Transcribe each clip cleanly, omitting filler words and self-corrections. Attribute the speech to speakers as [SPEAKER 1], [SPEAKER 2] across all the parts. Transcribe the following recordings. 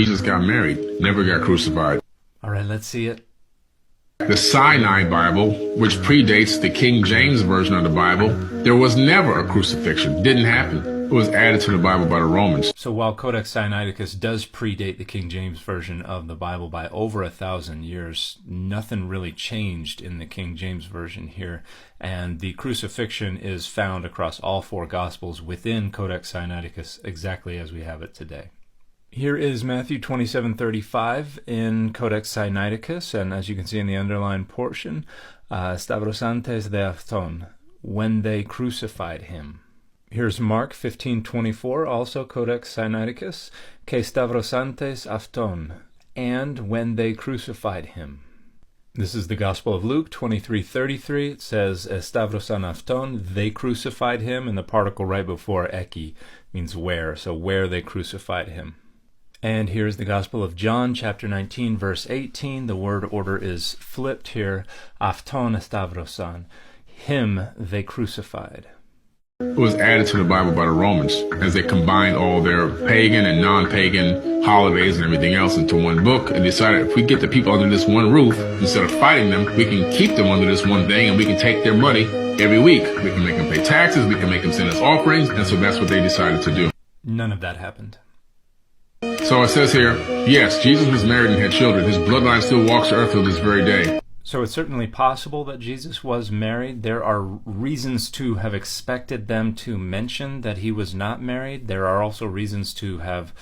[SPEAKER 1] Jesus got married, never got crucified.
[SPEAKER 2] All right, let's see it.
[SPEAKER 1] The Sinai Bible, which predates the King James Version of the Bible, there was never a crucifixion. Didn't happen. It was added to the Bible by the Romans.
[SPEAKER 2] So while Codex Sinaiticus does predate the King James Version of the Bible by over 1,000 years, nothing really changed in the King James Version here, and the crucifixion is found across all four Gospels within Codex Sinaiticus exactly as we have it today. Here is Matthew 27:35 in Codex Sinaiticus, and as you can see in the underlined portion, Stavrosantes de Afton, when they crucified him. Here's Mark 15:24, also Codex Sinaiticus, que Stavrosantes Afton, and when they crucified him. This is the Gospel of Luke 23:33. It says, Stavrosan Afton, they crucified him, and the particle right before eki means where, so where they crucified him. And here's the Gospel of John, chapter 19, verse 18. The word order is flipped here. Afton Stavrosan, him they crucified.
[SPEAKER 1] It was added to the Bible by the Romans as they combined all their pagan and non-pagan holidays and everything else into one book and decided if we get the people under this one roof, instead of fighting them, we can keep them under this one thing and we can take their money every week. We can make them pay taxes, we can make them send us offerings, and so that's what they decided to do.
[SPEAKER 2] None of that happened.
[SPEAKER 1] So it says here, yes, Jesus was married and had children. His bloodline still walks the earth till this very day.
[SPEAKER 2] So it's certainly possible that Jesus was married. There are reasons to have expected them to mention that he was not married. There are also reasons to have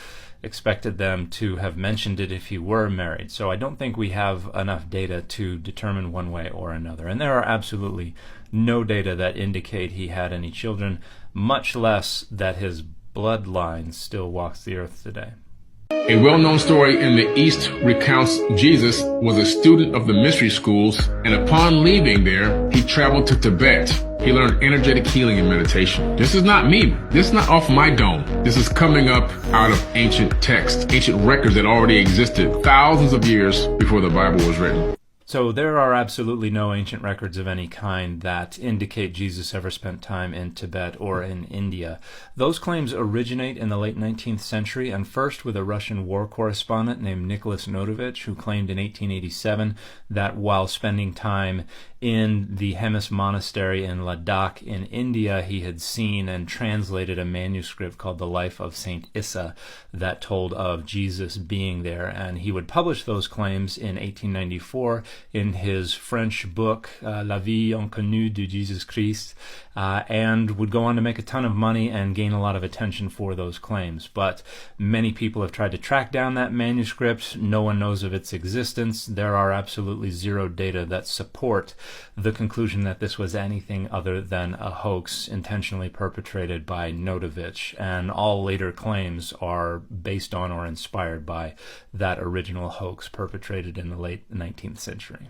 [SPEAKER 2] expected them to have mentioned it if he were married. So I don't think we have enough data to determine one way or another. And there are absolutely no data that indicate he had any children, much less that his bloodline still walks the earth today.
[SPEAKER 1] A well-known story in the East recounts Jesus was a student of the mystery schools, and upon leaving there, he traveled to Tibet. He learned energetic healing and meditation. This is not me. This is not off my dome. This is coming up out of ancient texts, ancient records that already existed thousands of years before the Bible was written.
[SPEAKER 2] So there are absolutely no ancient records of any kind that indicate Jesus ever spent time in Tibet or in India. Those claims originate in the late 19th century, and first with a Russian war correspondent named Nicholas Notovich, who claimed in 1887 that while spending time in the Hemis Monastery in Ladakh in India, he had seen and translated a manuscript called The Life of Saint Issa that told of Jesus being there, and he would publish those claims in 1894 in his French book, La Vie Inconnue de Jesus Christ, and would go on to make a ton of money and gain a lot of attention for those claims. But many people have tried to track down that manuscript. No one knows of its existence. There are absolutely zero data that support the conclusion that this was anything other than a hoax intentionally perpetrated by Notovich, and all later claims are based on or inspired by that original hoax perpetrated in the late 19th century.